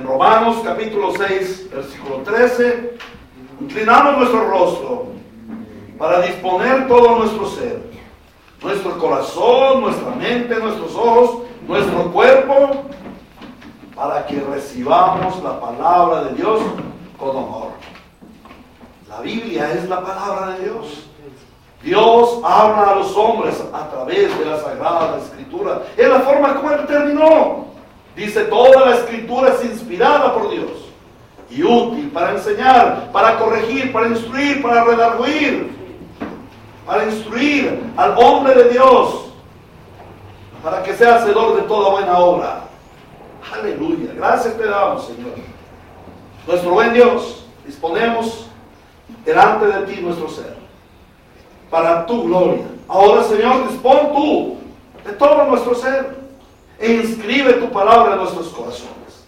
Romanos capítulo 6, versículo 13, inclinamos nuestro rostro para disponer todo nuestro ser, nuestro corazón, nuestra mente, nuestros ojos, nuestro cuerpo, para que recibamos la palabra de Dios con honor. La Biblia es la palabra de Dios. Dios habla a los hombres a través de la Sagrada Escritura. Es la forma como Él determinó. Dice, toda la Escritura es inspirada por Dios y útil para enseñar, para corregir, para instruir, para redarguir, para instruir al hombre de Dios, para que sea hacedor de toda buena obra. Aleluya. Gracias te damos, Señor. Nuestro buen Dios, disponemos delante de ti nuestro ser, para tu gloria. Ahora, Señor, dispón tú de todo nuestro ser e inscribe tu palabra en nuestros corazones.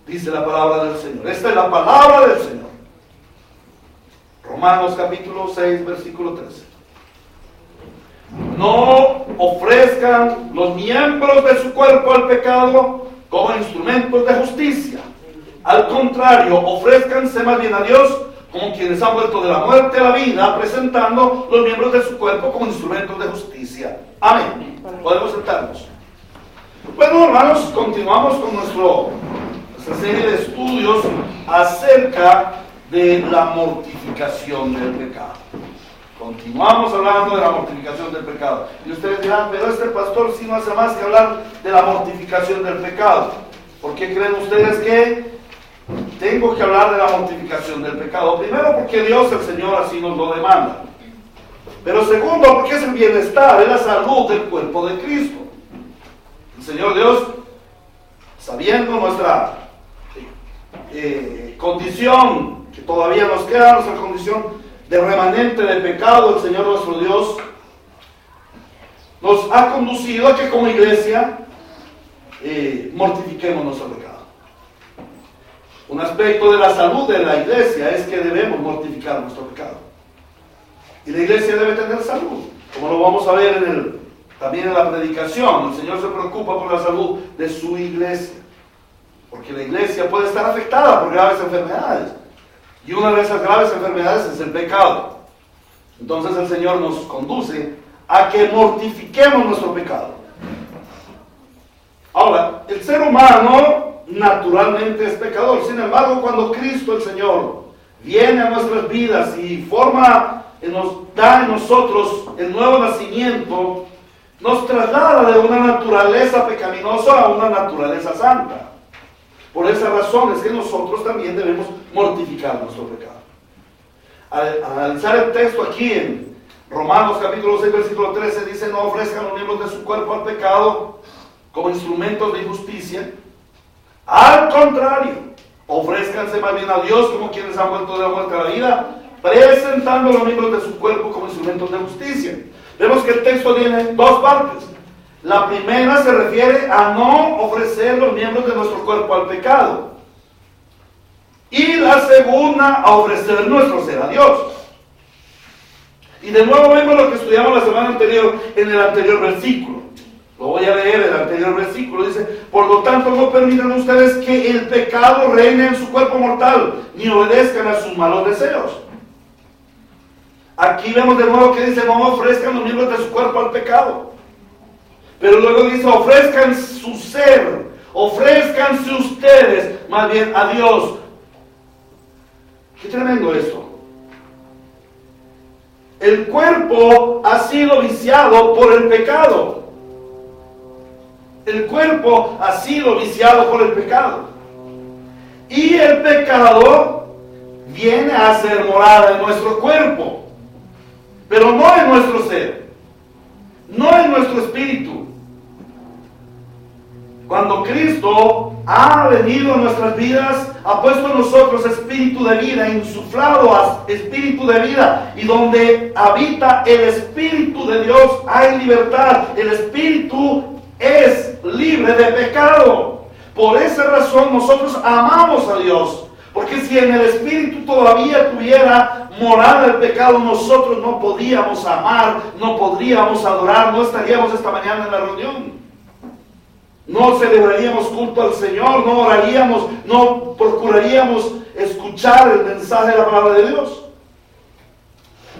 Dice la palabra del Señor. Esta es la palabra del Señor. Romanos capítulo 6, versículo 13. No ofrezcan los miembros de su cuerpo al pecado como instrumentos de justicia. Al contrario, ofrézcanse más bien a Dios como quienes han vuelto de la muerte a la vida, presentando los miembros de su cuerpo como instrumentos de justicia. Amén. Podemos sentarnos. Bueno, hermanos, continuamos con nuestra serie de estudios acerca de la mortificación del pecado. Continuamos hablando de la mortificación del pecado. Y ustedes dirán, pero este pastor sí no hace más que hablar de la mortificación del pecado. ¿Por qué creen ustedes que tengo que hablar de la mortificación del pecado? Primero, porque Dios, el Señor, así nos lo demanda. Pero segundo, porque es el bienestar, es la salud del cuerpo de Cristo. El Señor Dios, sabiendo nuestra condición, que todavía nos queda, nuestra condición de remanente de pecado, el Señor nuestro Dios nos ha conducido a que como iglesia mortifiquemos nuestro pecado. Un aspecto de la salud de la iglesia es que debemos mortificar nuestro pecado. Y la iglesia debe tener salud, como lo vamos a ver también en la predicación. El Señor se preocupa por la salud de su iglesia, porque la iglesia puede estar afectada por graves enfermedades. Y una de esas graves enfermedades es el pecado. Entonces el Señor nos conduce a que mortifiquemos nuestro pecado. Ahora, el ser humano naturalmente es pecador. Sin embargo, cuando Cristo el Señor viene a nuestras vidas y nos da en nosotros el nuevo nacimiento, nos traslada de una naturaleza pecaminosa a una naturaleza santa. Por esa razón es que nosotros también debemos mortificar nuestro pecado. Al analizar el texto aquí en Romanos capítulo 6, versículo 13, dice, no ofrezcan los miembros de su cuerpo al pecado como instrumentos de injusticia. Al contrario, ofrézcanse más bien a Dios como quienes han vuelto de la muerte a la vida, presentando los miembros de su cuerpo como instrumentos de justicia. Vemos que el texto tiene dos partes. La primera se refiere a no ofrecer los miembros de nuestro cuerpo al pecado. Y la segunda, a ofrecer nuestro ser a Dios. Y de nuevo vemos lo que estudiamos la semana anterior en el anterior versículo. Lo voy a leer, el anterior versículo dice, por lo tanto no permitan ustedes que el pecado reine en su cuerpo mortal, ni obedezcan a sus malos deseos. Aquí vemos de nuevo que dice, no ofrezcan los miembros de su cuerpo al pecado. Pero luego dice, ofrezcan su ser, ofrezcanse ustedes, más bien a Dios. Qué tremendo esto. El cuerpo ha sido viciado por el pecado. El cuerpo ha sido viciado por el pecado. Y el pecado viene a hacer morada en nuestro cuerpo, pero no en nuestro ser, no en nuestro espíritu. Cuando Cristo ha venido a nuestras vidas, ha puesto en nosotros espíritu de vida, insuflado a espíritu de vida, y donde habita el Espíritu de Dios hay libertad. El Espíritu es libre de pecado. Por esa razón nosotros amamos a Dios, porque si en el Espíritu todavía tuviera morada el pecado, nosotros no podíamos amar, no podríamos adorar, no estaríamos esta mañana en la reunión. no celebraríamos culto al Señor, no oraríamos, no procuraríamos escuchar el mensaje de la palabra de Dios.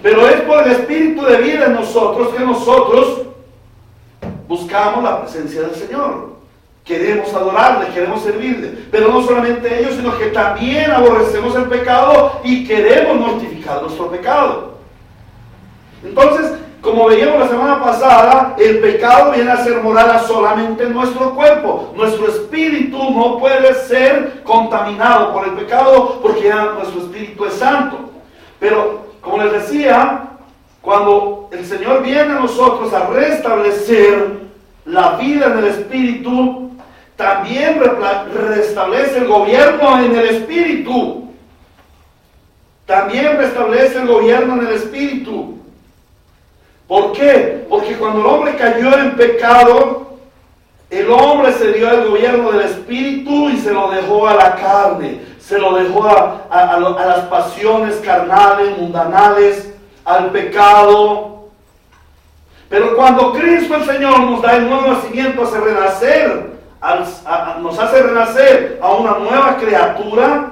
Pero es por el Espíritu de vida en nosotros que nosotros buscamos la presencia del Señor. Queremos adorarle, queremos servirle. Pero no solamente ellos, sino que también aborrecemos el pecado y queremos mortificar nuestro pecado. Entonces, como veíamos la semana pasada, el pecado viene a ser morada solamente en nuestro cuerpo. Nuestro espíritu no puede ser contaminado por el pecado porque ya nuestro espíritu es santo. Pero, como les decía, cuando el Señor viene a nosotros a restablecer la vida en el espíritu, también restablece el gobierno en el espíritu. También restablece el gobierno en el espíritu. ¿Por qué? Porque cuando el hombre cayó en pecado, el hombre se dio al gobierno del espíritu y se lo dejó a la carne, se lo dejó a las pasiones carnales, mundanales, al pecado. Pero cuando Cristo el Señor nos da el nuevo nacimiento, hace renacer, nos hace renacer a una nueva criatura,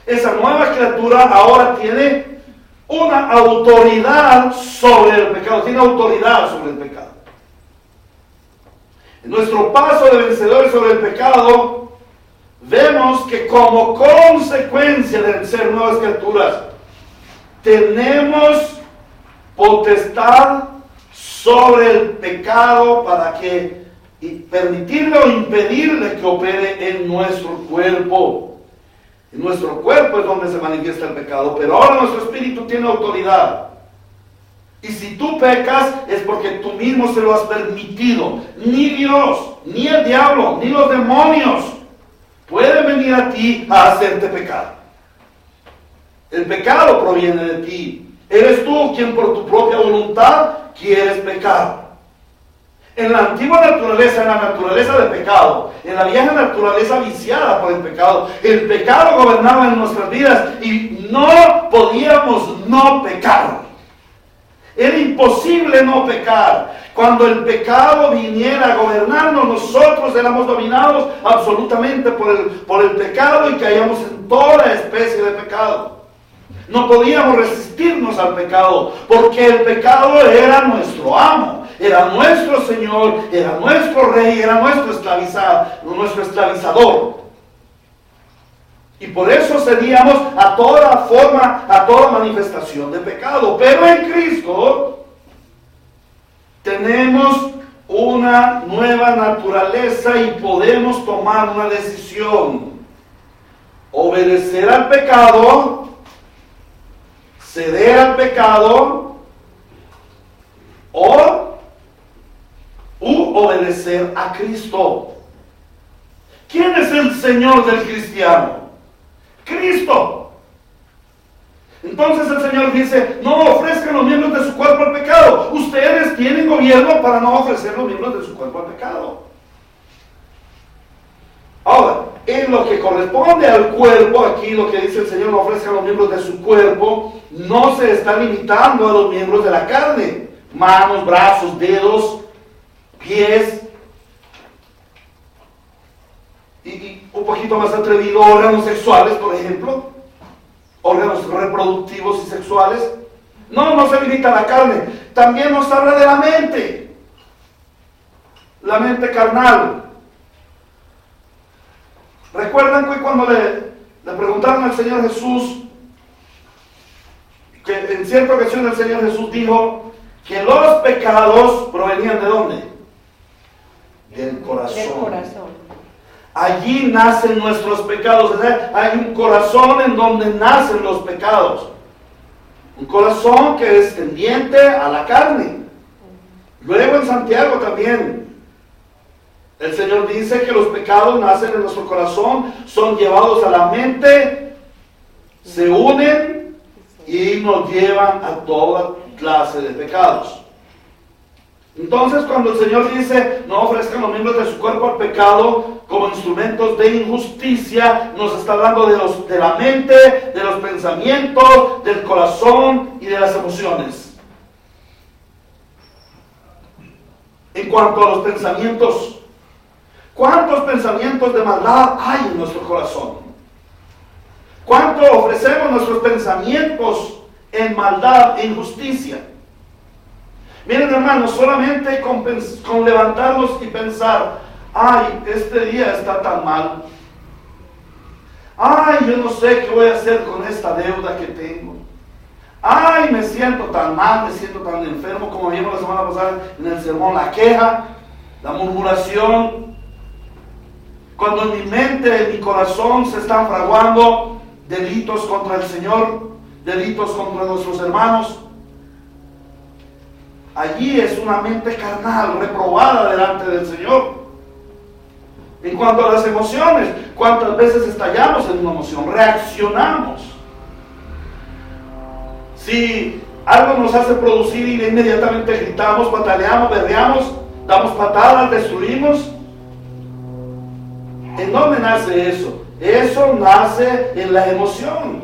esa nueva criatura ahora tiene una autoridad sobre el pecado, tiene autoridad sobre el pecado. En nuestro paso de vencedores sobre el pecado, vemos que como consecuencia de ser nuevas criaturas, tenemos potestad sobre el pecado para que permitirle o impedirle que opere en nuestro cuerpo. En nuestro cuerpo es donde se manifiesta el pecado, pero ahora nuestro espíritu tiene autoridad. Y si tú pecas es porque tú mismo se lo has permitido. Ni Dios, ni el diablo, ni los demonios pueden venir a ti a hacerte pecar. El pecado proviene de ti. Eres tú quien por tu propia voluntad quieres pecar. En la antigua naturaleza, en la naturaleza del pecado, en la vieja naturaleza viciada por el pecado gobernaba en nuestras vidas y no podíamos no pecar. Era imposible no pecar. Cuando el pecado viniera a gobernarnos, nosotros éramos dominados absolutamente por el pecado y caíamos en toda especie de pecado. No podíamos resistirnos al pecado, porque el pecado era nuestro amo, era nuestro Señor, era nuestro Rey, era nuestro esclavizador. Y por eso cedíamos a toda forma, a toda manifestación de pecado. Pero en Cristo tenemos una nueva naturaleza y podemos tomar una decisión: obedecer al pecado, ceder al pecado o obedecer a Cristo. ¿Quién es el Señor del cristiano? Cristo. Entonces el Señor dice: no ofrezcan los miembros de su cuerpo al pecado. Ustedes tienen gobierno para no ofrecer los miembros de su cuerpo al pecado. Ahora, en lo que corresponde al cuerpo, aquí lo que dice el Señor: no ofrezcan los miembros de su cuerpo, no se está limitando a los miembros de la carne: manos, brazos, dedos, pies, y un poquito más atrevido, órganos sexuales, por ejemplo, órganos reproductivos y sexuales. No se limita a la carne, también nos habla de la mente carnal. ¿Recuerdan que cuando le preguntaron al Señor Jesús, que en cierta ocasión el Señor Jesús dijo que los pecados provenían de dónde? Del corazón. Del corazón. Allí nacen nuestros pecados. O sea, hay un corazón en donde nacen los pecados. Un corazón que es tendiente a la carne. Luego en Santiago también el Señor dice que los pecados nacen en nuestro corazón, son llevados a la mente, se unen y nos llevan a toda clase de pecados. Entonces, cuando el Señor dice: no ofrezcan los miembros de su cuerpo al pecado como instrumentos de injusticia, nos está hablando de la mente, de los pensamientos, del corazón y de las emociones. En cuanto a los pensamientos, ¿Cuántos pensamientos de maldad hay en nuestro corazón? ¿Cuánto ofrecemos nuestros pensamientos en maldad e injusticia? Miren, hermanos, solamente con levantarnos y pensar, ay, este día está tan mal. Ay, yo no sé qué voy a hacer con esta deuda que tengo. Ay, me siento tan mal, me siento tan enfermo, como vimos la semana pasada en el sermón, la queja, la murmuración. Cuando en mi mente, en mi corazón se están fraguando delitos contra el Señor, delitos contra nuestros hermanos, allí es una mente carnal, reprobada delante del Señor. En cuanto a las emociones, ¿cuántas veces estallamos en una emoción? Reaccionamos. Si algo nos hace producir y inmediatamente gritamos, pataleamos, berreamos, damos patadas, destruimos. ¿En dónde nace eso? Eso nace en la emoción.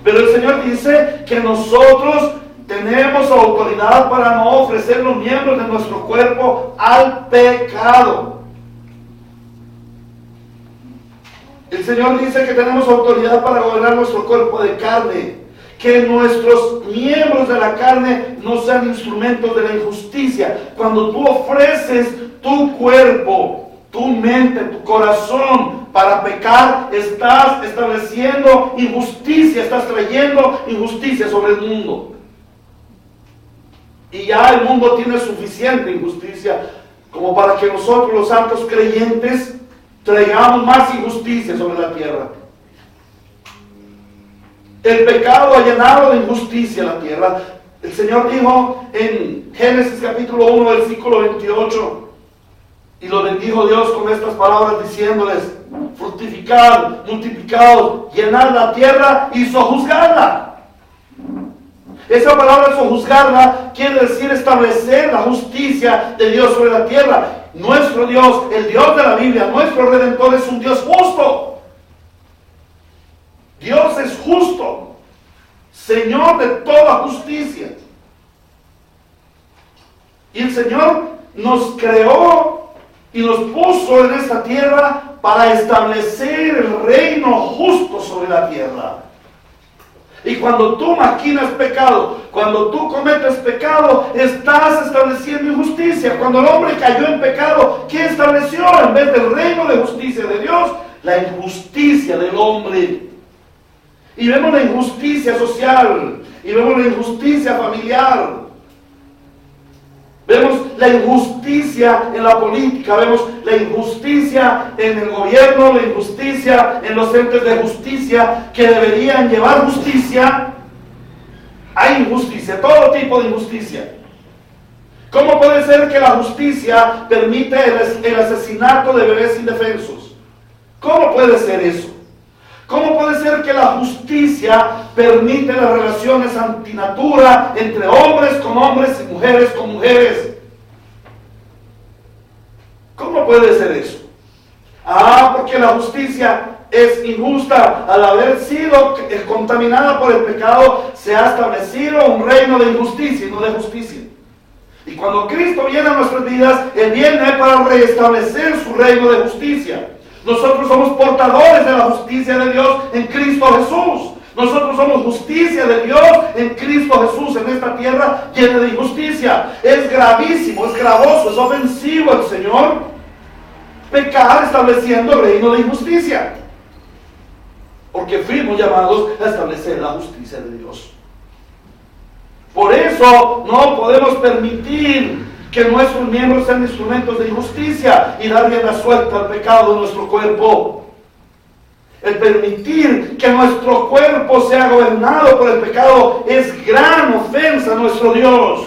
Pero el Señor dice que nosotros tenemos autoridad para no ofrecer los miembros de nuestro cuerpo al pecado. El Señor dice que tenemos autoridad para gobernar nuestro cuerpo de carne, que nuestros miembros de la carne no sean instrumentos de la injusticia. Cuando tú ofreces tu cuerpo, tu mente, tu corazón para pecar, estás estableciendo injusticia, estás trayendo injusticia sobre el mundo. Y ya el mundo tiene suficiente injusticia como para que nosotros, los santos creyentes, traigamos más injusticia sobre la tierra. El pecado ha llenado de injusticia la tierra. El Señor dijo en Génesis capítulo 1, versículo 28, y lo bendijo Dios con estas palabras diciéndoles: fructificad, multiplicaos, llenad la tierra y sojuzgadla. Esa palabra sojuzgarla quiere decir establecer la justicia de Dios sobre la tierra. Nuestro Dios, el Dios de la Biblia, nuestro Redentor, es un Dios justo. Dios es justo, Señor de toda justicia. Y el Señor nos creó y nos puso en esta tierra para establecer el reino justo sobre la tierra. Y cuando tú maquinas pecado, cuando tú cometes pecado, estás estableciendo injusticia. Cuando el hombre cayó en pecado, ¿qué estableció? En vez del reino de justicia de Dios, la injusticia del hombre. Y vemos la injusticia social, y vemos la injusticia familiar. Vemos la injusticia en la política, vemos la injusticia en el gobierno, la injusticia en los entes de justicia que deberían llevar justicia. Hay injusticia, todo tipo de injusticia. ¿Cómo puede ser que la justicia permite el asesinato de bebés indefensos? ¿Cómo puede ser eso? ¿Cómo puede ser que la justicia permite las relaciones antinatura entre hombres con hombres y mujeres con mujeres? ¿Cómo puede ser eso? Porque la justicia es injusta. Al haber sido contaminada por el pecado, se ha establecido un reino de injusticia y no de justicia. Y cuando Cristo viene a nuestras vidas, Él viene para restablecer su reino de justicia. Nosotros somos portadores de la justicia de Dios en Cristo Jesús. Nosotros somos justicia de Dios en Cristo Jesús en esta tierra llena de injusticia. Es gravísimo, es gravoso, es ofensivo al Señor pecar estableciendo el reino de injusticia. Porque fuimos llamados a establecer la justicia de Dios. Por eso no podemos permitir que nuestros miembros sean instrumentos de injusticia y dar rienda suelta al pecado de nuestro cuerpo. El permitir que nuestro cuerpo sea gobernado por el pecado es gran ofensa a nuestro Dios.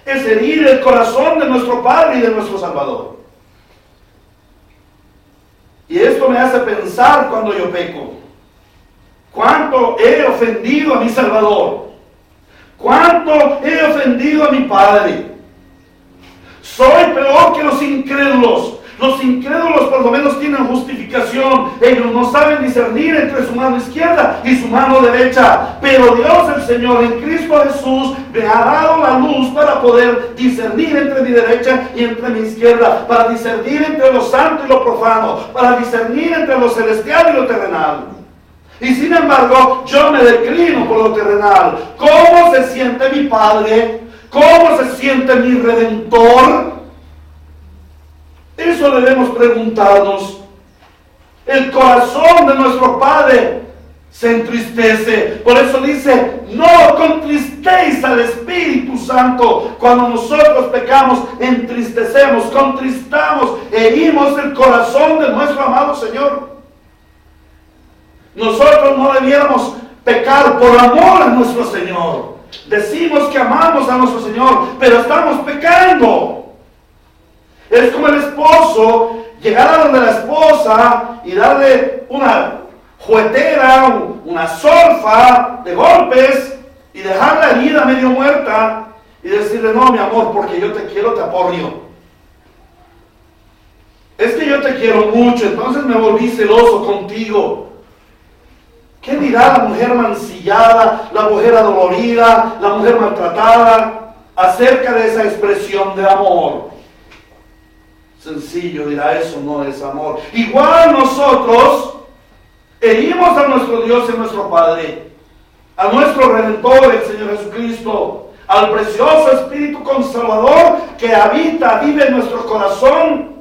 Es herir el corazón de nuestro Padre y de nuestro Salvador. Y esto me hace pensar cuando yo peco. ¿Cuánto he ofendido a mi Salvador? ¿Cuánto he ofendido a mi Padre? Soy peor que los incrédulos. Los incrédulos por lo menos tienen justificación. Ellos no saben discernir entre su mano izquierda y su mano derecha. Pero Dios el Señor en Cristo Jesús me ha dado la luz para poder discernir entre mi derecha y entre mi izquierda. Para discernir entre lo santo y lo profano. Para discernir entre lo celestial y lo terrenal. Y sin embargo, yo me declino por lo terrenal. ¿Cómo se siente mi Padre? ¿Cómo se siente mi Redentor? Eso debemos preguntarnos. El corazón de nuestro Padre se entristece. Por eso dice, no contristéis al Espíritu Santo. Cuando nosotros pecamos, entristecemos, contristamos, herimos el corazón de nuestro amado Señor. Nosotros no debiéramos pecar por amor a nuestro Señor. Decimos que amamos a nuestro Señor, pero estamos pecando. Es como el esposo llegar a donde la esposa y darle una juguetera, una solfa de golpes y dejarla herida medio muerta y decirle, no mi amor, porque yo te quiero, te aporrio. Es que yo te quiero mucho, entonces me volví celoso contigo. ¿Qué dirá la mujer mancillada, la mujer adolorida, la mujer maltratada acerca de esa expresión de amor? Sencillo, dirá, eso no es amor. Igual nosotros herimos a nuestro Dios y a nuestro Padre, a nuestro Redentor, el Señor Jesucristo, al precioso Espíritu Consolador que habita, vive en nuestro corazón,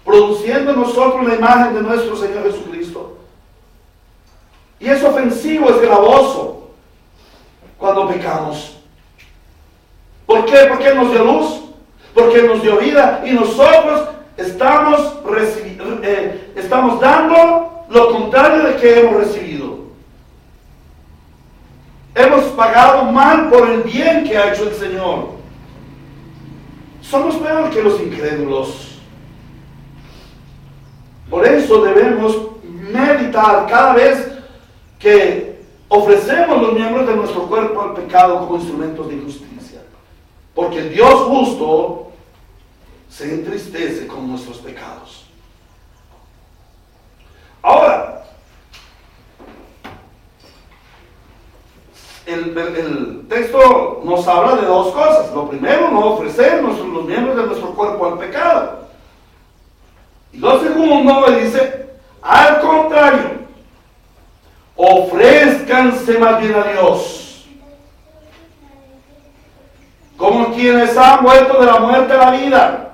produciendo en nosotros la imagen de nuestro Señor Jesucristo. Y es ofensivo, es gravoso cuando pecamos. ¿Por qué? Porque Él nos dio luz, porque Él nos dio vida y nosotros estamos dando lo contrario de que hemos recibido. Hemos pagado mal por el bien que ha hecho el Señor. Somos peor que los incrédulos. Por eso debemos meditar cada vez que ofrecemos los miembros de nuestro cuerpo al pecado como instrumentos de injusticia. Porque el Dios justo se entristece con nuestros pecados. Ahora, el texto nos habla de dos cosas. Lo primero, no ofrecer los miembros de nuestro cuerpo al pecado. Y lo segundo, dice, al contrario, ofrézcanse más bien a Dios, como quienes han vuelto de la muerte a la vida,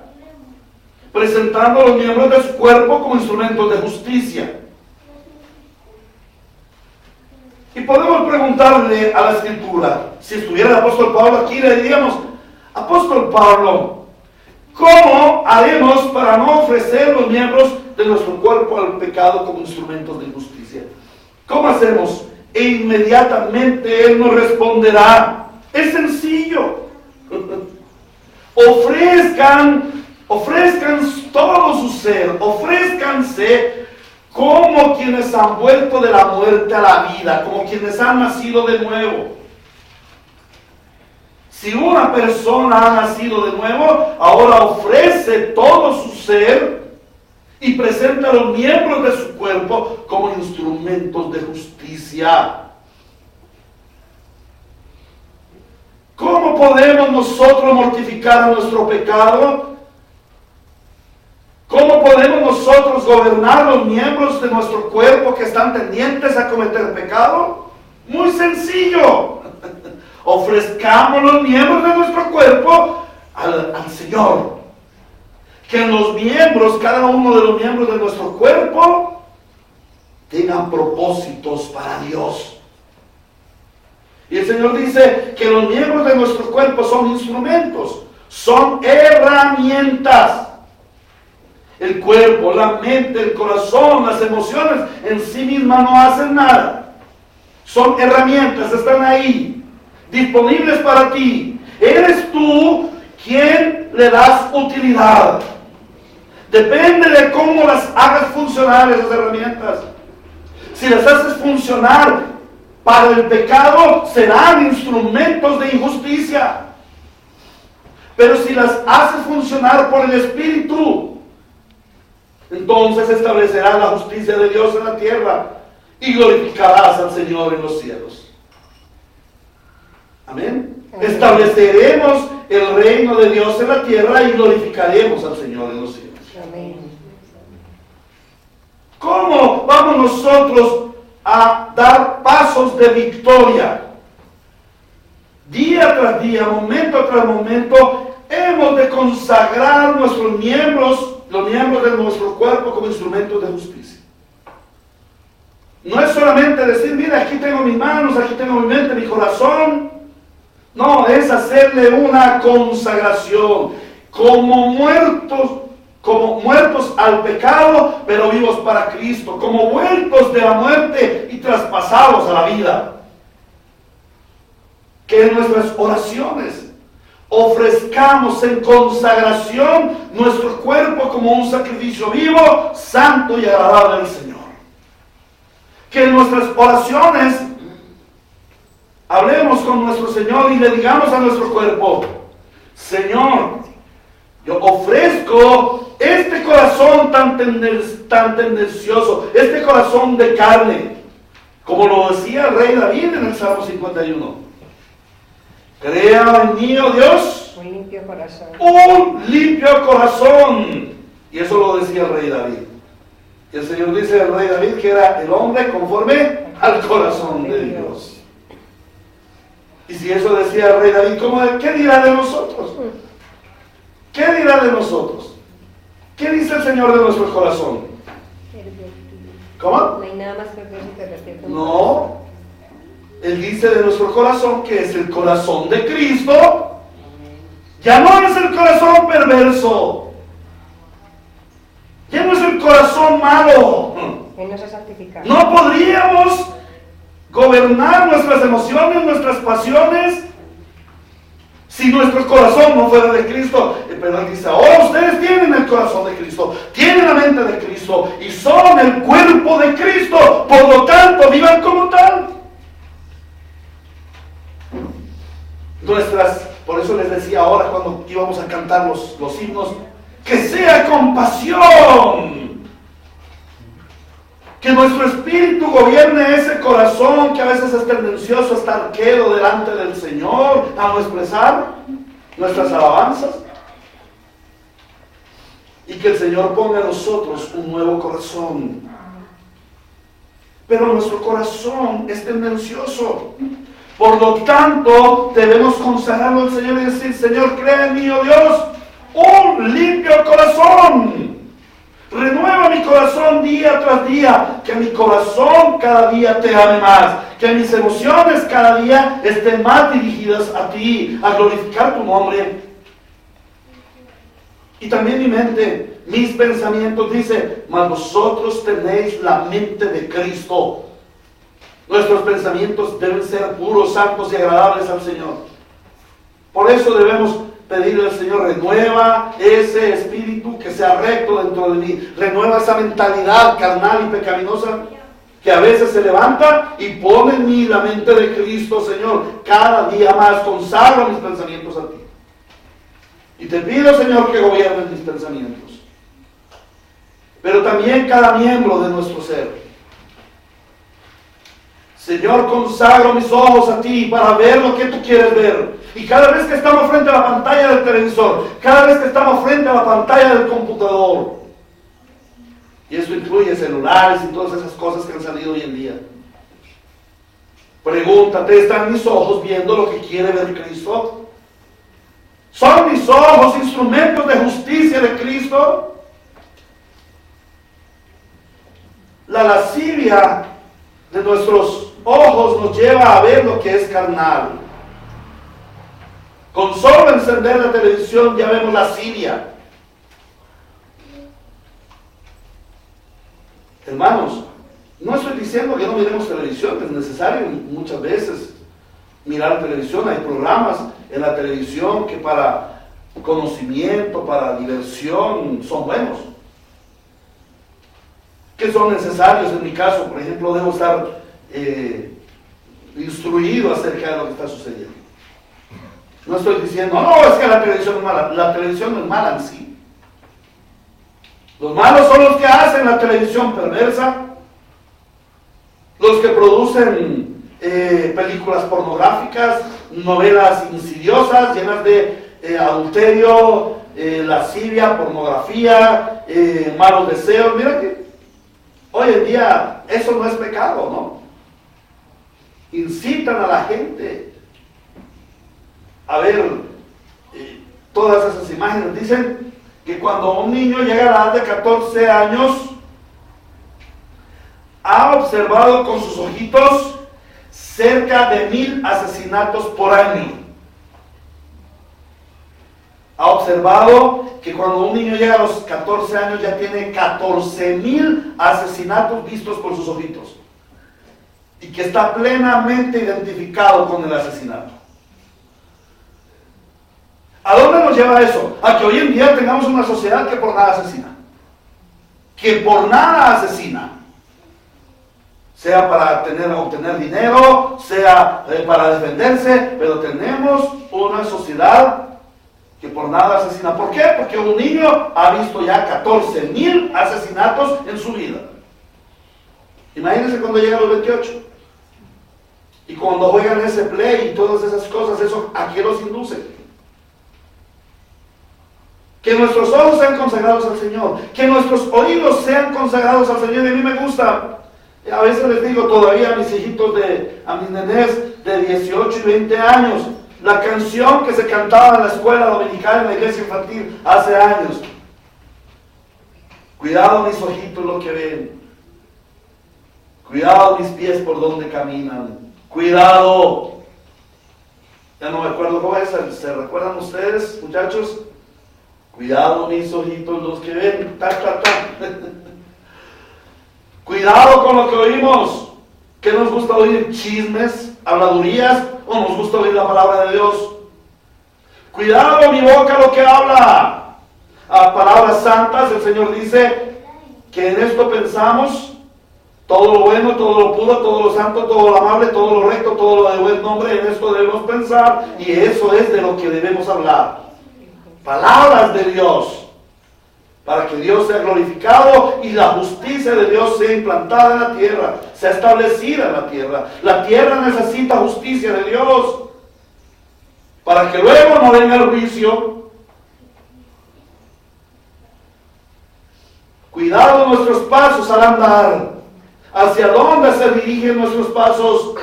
presentando a los miembros de su cuerpo como instrumentos de justicia. Y podemos preguntarle a la Escritura, si estuviera el apóstol Pablo aquí, le diríamos, apóstol Pablo, ¿cómo haremos para no ofrecer los miembros de nuestro cuerpo al pecado como instrumentos de injusticia? ¿Cómo hacemos? E inmediatamente Él nos responderá. Es sencillo. Ofrezcan todo su ser, ofrézcanse como quienes han vuelto de la muerte a la vida, como quienes han nacido de nuevo. Si una persona ha nacido de nuevo, ahora ofrece todo su ser y presenta a los miembros de su cuerpo como instrumentos de justicia. ¿Cómo podemos nosotros mortificar nuestro pecado? ¿Cómo podemos nosotros gobernar los miembros de nuestro cuerpo que están tendientes a cometer pecado? Muy sencillo. Ofrezcamos los miembros de nuestro cuerpo al Señor. Que los miembros, cada uno de los miembros de nuestro cuerpo, tengan propósitos para Dios. Y el Señor dice que los miembros de nuestro cuerpo son instrumentos, son herramientas. El cuerpo, la mente, el corazón, las emociones en sí mismas no hacen nada. Son herramientas, están ahí, disponibles para ti. Eres tú quien le das utilidad. Depende de cómo las hagas funcionar esas herramientas. Si las haces funcionar para el pecado, serán instrumentos de injusticia. Pero si las haces funcionar por el Espíritu, Entonces establecerás la justicia de Dios en la tierra y glorificarás al Señor en los cielos. Amén. Estableceremos el reino de Dios en la tierra y glorificaremos al Señor en los cielos. Amén. ¿Cómo vamos nosotros a dar pasos de victoria? Día tras día, momento tras momento, hemos de consagrar nuestros miembros, los miembros de nuestro cuerpo, como instrumentos de justicia. No es solamente decir, mira, aquí tengo mis manos, aquí tengo mi mente, mi corazón. No, es hacerle una consagración, como muertos al pecado, pero vivos para Cristo, como vueltos de la muerte y traspasados a la vida. Que en nuestras oraciones ofrezcamos en consagración nuestro cuerpo como un sacrificio vivo, santo y agradable al Señor. Que en nuestras oraciones hablemos con nuestro Señor y le digamos a nuestro cuerpo, Señor, yo ofrezco este corazón tan tendencioso, este corazón de carne, como lo decía el rey David en el Salmo 51. Crea en mí, oh Dios, Un limpio corazón. un limpio corazón. Y eso lo decía el rey David. Y el Señor dice al rey David que era el hombre conforme al corazón de Dios. Y si eso decía el rey David, ¿qué dirá de nosotros? ¿Qué dirá de nosotros? ¿Qué dice el Señor de nuestro corazón? ¿Cómo? No hay nada más perverso que perfecto. No. Él dice de nuestro corazón que es el corazón de Cristo. Ya no es el corazón perverso. Ya no es el corazón malo. Él nos ha santificado. No podríamos gobernar nuestras emociones, nuestras pasiones, si nuestro corazón no fuera de Cristo. Pero él dice, ahora ustedes tienen el corazón de Cristo, tienen la mente de Cristo y son el cuerpo de Cristo. Por lo tanto, vivan como tal. Por eso les decía ahora cuando íbamos a cantar los himnos, que sea compasión. Que nuestro espíritu gobierne ese corazón que a veces es tendencioso a estar quedo delante del Señor, a no expresar nuestras alabanzas. Y que el Señor ponga en nosotros un nuevo corazón. Pero nuestro corazón es tendencioso. Por lo tanto, debemos consagrarlo al Señor y decir, Señor, crea en mí, oh Dios, un limpio corazón. Renueva mi corazón día tras día, que mi corazón cada día te ame más, que mis emociones cada día estén más dirigidas a ti, a glorificar tu nombre. Y también mi mente, mis pensamientos, dice, mas vosotros tenéis la mente de Cristo. Nuestros pensamientos deben ser puros, santos y agradables al Señor. Por eso debemos pedirle al Señor, renueva ese espíritu que sea recto dentro de mí, renueva esa mentalidad carnal y pecaminosa que a veces se levanta y pone en mí la mente de Cristo, Señor. Cada día más consagro mis pensamientos a ti. Y te pido, Señor, que gobiernes mis pensamientos. Pero también cada miembro de nuestro ser. Señor, consagro mis ojos a ti para ver lo que tú quieres ver. Y cada vez que estamos frente a la pantalla del televisor, cada vez que estamos frente a la pantalla del computador, y eso incluye celulares y todas esas cosas que han salido hoy en día, pregúntate, ¿están mis ojos viendo lo que quiere ver Cristo? ¿Son mis ojos instrumentos de justicia de Cristo? La lascivia de nuestros ojos nos lleva a ver lo que es carnal. Con solo encender la televisión ya vemos lascivia. Hermanos, no estoy diciendo que no miremos televisión, es necesario muchas veces mirar televisión. Hay programas en la televisión que para conocimiento, para diversión, son buenos, que son necesarios. En mi caso, por ejemplo, debo estar instruido acerca de lo que está sucediendo. No estoy diciendo, no, es que la televisión es mala. La televisión no es mala en sí. Los malos son los que hacen la televisión perversa, los que producen películas pornográficas, novelas insidiosas llenas de adulterio, lascivia, pornografía, malos deseos. Mira que hoy en día eso no es pecado, ¿no? Incitan a la gente a ver todas esas imágenes. Dicen que cuando un niño llega a la edad de 14 años, ha observado con sus ojitos cerca de 1000 asesinatos por año. Ha observado que cuando un niño llega a los 14 años ya tiene 14,000 asesinatos vistos por sus ojitos. Y que está plenamente identificado con el asesinato. ¿A dónde nos lleva eso? A que hoy en día tengamos una sociedad que por nada asesina. Que por nada asesina. Sea para obtener dinero, sea para defenderse, pero tenemos una sociedad que por nada asesina. ¿Por qué? Porque un niño ha visto ya 14,000 asesinatos en su vida. Imagínense cuando llega a los 28. Y cuando juegan ese play y todas esas cosas, ¿eso a qué los induce? Que nuestros ojos sean consagrados al Señor, que nuestros oídos sean consagrados al Señor. Y a mí me gusta, a veces les digo todavía a mis hijitos, a mis nenés de 18 y 20 años, la canción que se cantaba en la escuela dominical, en la iglesia infantil, hace años. Cuidado mis ojitos lo que ven. Cuidado mis pies por donde caminan. Cuidado. Ya no me acuerdo cómo es. ¿Se recuerdan ustedes, muchachos? Cuidado mis ojitos los que ven. Cuidado con lo que oímos. ¿Qué nos gusta oír? ¿Chismes? ¿Habladurías? ¿O nos gusta oír la palabra de Dios? Cuidado mi boca lo que habla. A palabras santas, el Señor dice que en esto pensamos. Todo lo bueno, todo lo puro, todo lo santo, todo lo amable, todo lo recto, todo lo de buen nombre, en esto debemos pensar, y eso es de lo que debemos hablar. Palabras de Dios, para que Dios sea glorificado y la justicia de Dios sea implantada en la tierra, sea establecida en la tierra. La tierra necesita justicia de Dios, para que luego no venga el juicio. Cuidado nuestros pasos al andar. ¿Hacia dónde se dirigen nuestros pasos?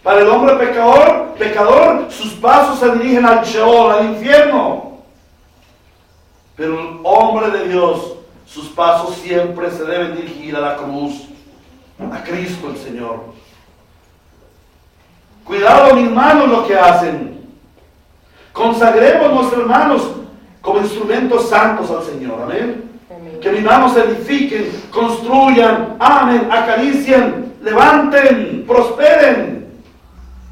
Para el hombre pecador, sus pasos se dirigen al Sheol, al infierno. Pero el hombre de Dios, sus pasos siempre se deben dirigir a la cruz, a Cristo el Señor. Cuidado mis manos lo que hacen. Consagremos nuestras manos como instrumentos santos al Señor. Amén. Que mis manos se edifiquen, construyan, amen, acaricien, levanten, prosperen.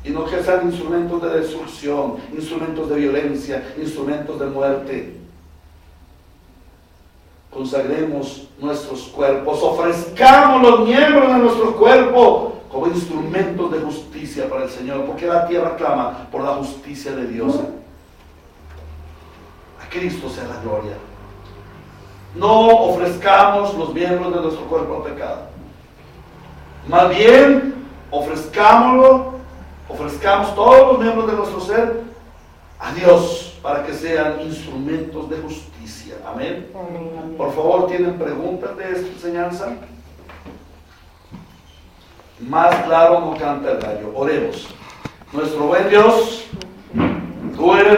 Y no que sean instrumentos de destrucción, instrumentos de violencia, instrumentos de muerte. Consagremos nuestros cuerpos, ofrezcamos los miembros de nuestro cuerpo como instrumentos de justicia para el Señor, porque la tierra clama por la justicia de Dios. A Cristo sea la gloria. No ofrezcamos los miembros de nuestro cuerpo al pecado. Más bien, ofrezcamos todos los miembros de nuestro ser a Dios para que sean instrumentos de justicia. Amén. Amén. Por favor, ¿tienen preguntas de esta enseñanza? Más claro no canta el gallo. Oremos. Nuestro buen Dios, tú eres